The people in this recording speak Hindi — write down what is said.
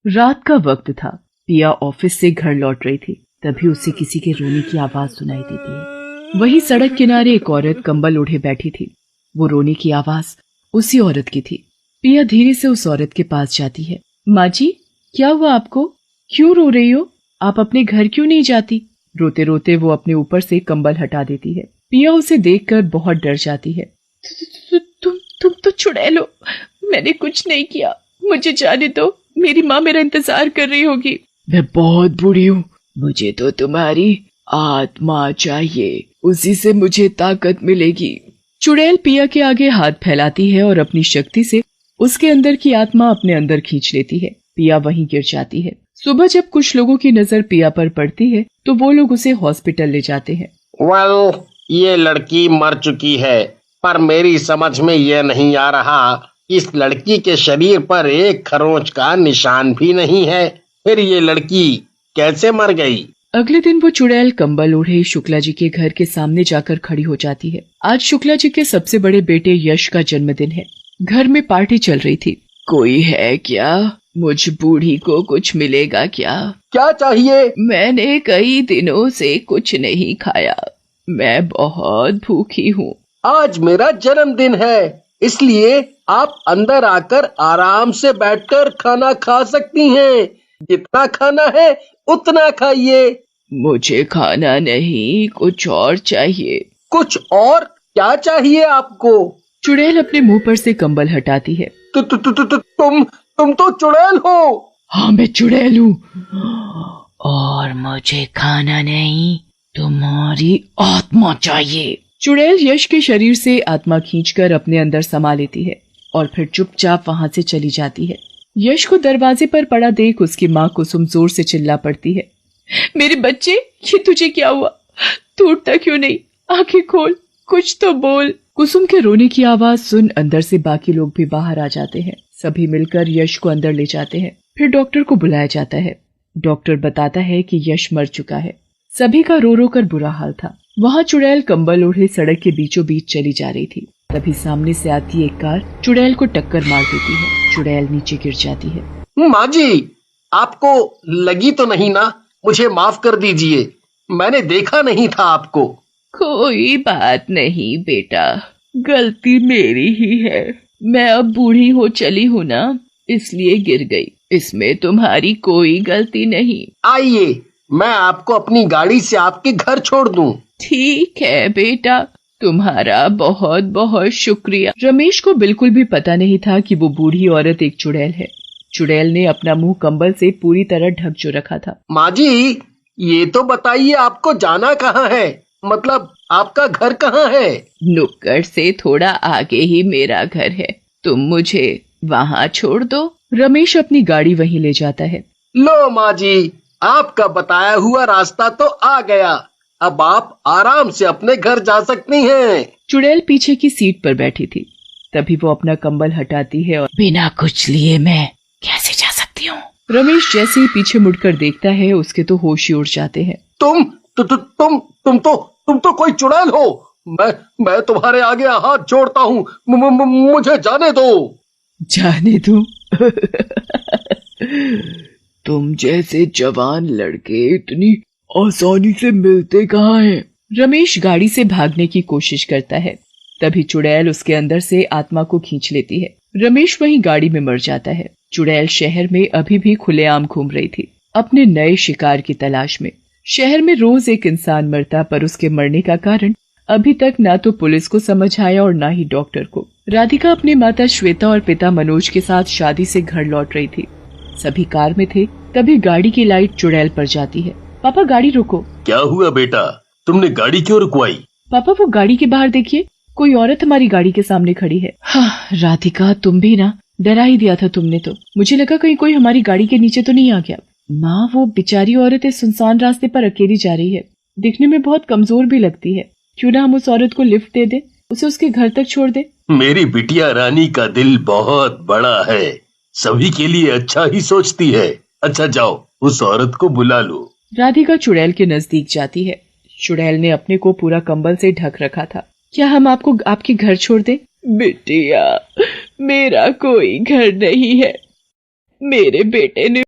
रात का वक्त था। पिया ऑफिस से घर लौट रही थी, तभी उसे किसी के रोने की आवाज सुनाई देती है। वहीं सड़क किनारे एक औरत कंबल ओढ़े बैठी थी। वो रोने की आवाज उसी औरत की थी। पिया धीरे से उस औरत के पास जाती है। माँ जी, क्या हुआ आपको? क्यों रो रही हो? आप अपने घर क्यों नहीं जाती? रोते रोते वो अपने ऊपर से कंबल हटा देती है। पिया उसे देखकर बहुत डर जाती है। तुम तो चुड़ैल हो, मैंने कुछ नहीं किया, मुझे जाने दो, मेरी माँ मेरा इंतजार कर रही होगी। मैं बहुत बुरी हूँ, मुझे तो तुम्हारी आत्मा चाहिए, उसी से मुझे ताकत मिलेगी। चुड़ैल पिया के आगे हाथ फैलाती है और अपनी शक्ति से उसके अंदर की आत्मा अपने अंदर खींच लेती है। पिया वहीं गिर जाती है। सुबह जब कुछ लोगों की नजर पिया पर पड़ती है तो वो लोग उसे हॉस्पिटल ले जाते हैं। ये लड़की मर चुकी है, पर मेरी समझ में ये नहीं आ रहा, इस लड़की के शरीर पर एक खरोंच का निशान भी नहीं है। फिर ये लड़की कैसे मर गई? अगले दिन वो चुड़ैल कंबल ओढ़े शुक्ला जी के घर के सामने जाकर खड़ी हो जाती है। आज शुक्ला जी के सबसे बड़े बेटे यश का जन्मदिन है। घर में पार्टी चल रही थी। कोई है क्या? मुझ बूढ़ी को कुछ मिलेगा क्या? क्या चाहिए? मैंने कई दिनों से कुछ नहीं खाया, मैं बहुत भूखी हूँ। आज मेरा जन्मदिन है, इसलिए आप अंदर आकर आराम से बैठकर खाना खा सकती हैं। जितना खाना है उतना खाइए। मुझे खाना नहीं, कुछ और चाहिए। कुछ और? क्या चाहिए आपको? चुड़ैल अपने मुंह पर से कंबल हटाती है। तुम तो चुड़ैल हो। हाँ, मैं चुड़ैल हूँ और मुझे खाना नहीं, तुम्हारी आत्मा चाहिए। चुड़ैल यश के शरीर से आत्मा खींचकर अपने अंदर समा लेती है और फिर चुपचाप वहाँ से चली जाती है। यश को दरवाजे पर पड़ा देख उसकी माँ कुसुम जोर से चिल्ला पड़ती है। मेरे बच्चे, ये तुझे क्या हुआ? तू उठता क्यों नहीं? आंखें खोल, कुछ तो बोल। कुसुम के रोने की आवाज सुन अंदर से बाकी लोग भी बाहर आ जाते हैं। सभी मिलकर यश को अंदर ले जाते हैं। फिर डॉक्टर को बुलाया जाता है। डॉक्टर बताता है कि यश मर चुका है। सभी का रो रो कर बुरा हाल था। वहाँ चुड़ैल कंबल ओढ़े सड़क के बीचों बीच चली जा रही थी। तभी सामने से आती एक कार चुड़ैल को टक्कर मार देती है। चुड़ैल नीचे गिर जाती है। माँ जी, आपको लगी तो नहीं ना? मुझे माफ कर दीजिए, मैंने देखा नहीं था आपको। कोई बात नहीं बेटा, गलती मेरी ही है। मैं अब बूढ़ी हो चली हूँ ना, इसलिए गिर गई। इसमें तुम्हारी कोई गलती नहीं। आइए, मैं आपको अपनी गाड़ी से आपके घर छोड़ दूं। ठीक है बेटा, तुम्हारा बहुत बहुत शुक्रिया। रमेश को बिल्कुल भी पता नहीं था कि वो बूढ़ी औरत एक चुड़ैल है। चुड़ैल ने अपना मुंह कंबल से पूरी तरह ढक जो रखा था। माँ जी, ये तो बताइए आपको जाना कहाँ है? मतलब आपका घर कहाँ है? नुक्कड़ से थोड़ा आगे ही मेरा घर है, तुम मुझे वहाँ छोड़ दो। रमेश अपनी गाड़ी वहीं ले जाता है। लो माँ जी, आपका बताया हुआ रास्ता तो आ गया, अब आप आराम से अपने घर जा सकती हैं। चुड़ैल पीछे की सीट पर बैठी थी। तभी वो अपना कंबल हटाती है और बिना कुछ लिए मैं कैसे जा सकती हूँ? रमेश जैसे ही पीछे मुड़कर देखता है, उसके तो होश ही उड़ जाते हैं। तुम तो कोई चुड़ैल हो। मैं तुम्हारे आगे हाथ जोड़ता हूँ, मुझे जाने दो। जाने दो? तुम जैसे जवान लड़के इतनी आसानी से मिलते कहाँ हैं? रमेश गाड़ी से भागने की कोशिश करता है। तभी चुड़ैल उसके अंदर से आत्मा को खींच लेती है। रमेश वहीं गाड़ी में मर जाता है। चुड़ैल शहर में अभी भी खुलेआम घूम रही थी, अपने नए शिकार की तलाश में। शहर में रोज एक इंसान मरता, पर उसके मरने का कारण अभी तक ना तो पुलिस को समझ आया और ना ही डॉक्टर को। राधिका अपनी माता श्वेता और पिता मनोज के साथ शादी से घर लौट रही थी। सभी कार में थे। तभी गाड़ी की लाइट चुड़ैल पर जाती है। पापा, गाड़ी रोको। क्या हुआ बेटा, तुमने गाड़ी क्यों रुकवाई? पापा, वो गाड़ी के बाहर देखिए, कोई औरत हमारी गाड़ी के सामने खड़ी है। हाँ, राधिका, तुम भी ना डरा ही दिया था तुमने तो। मुझे लगा कहीं कोई हमारी गाड़ी के नीचे तो नहीं आ गया। माँ, वो बेचारी औरत इस सुनसान रास्ते पर अकेली जा रही है, दिखने में बहुत कमजोर भी लगती है। क्यों ना हम उस औरत को लिफ्ट दे दे, उसे उसके घर तक छोड़ दे। मेरी बिटिया रानी का दिल बहुत बड़ा है, सभी के लिए अच्छा ही सोचती है। अच्छा जाओ, उस औरत को बुला लो। राधिका चुड़ैल के नजदीक जाती है। चुड़ैल ने अपने को पूरा कंबल से ढक रखा था। क्या हम आपको आपके घर छोड़ दें? बिटिया, मेरा कोई घर नहीं है, मेरे बेटे ने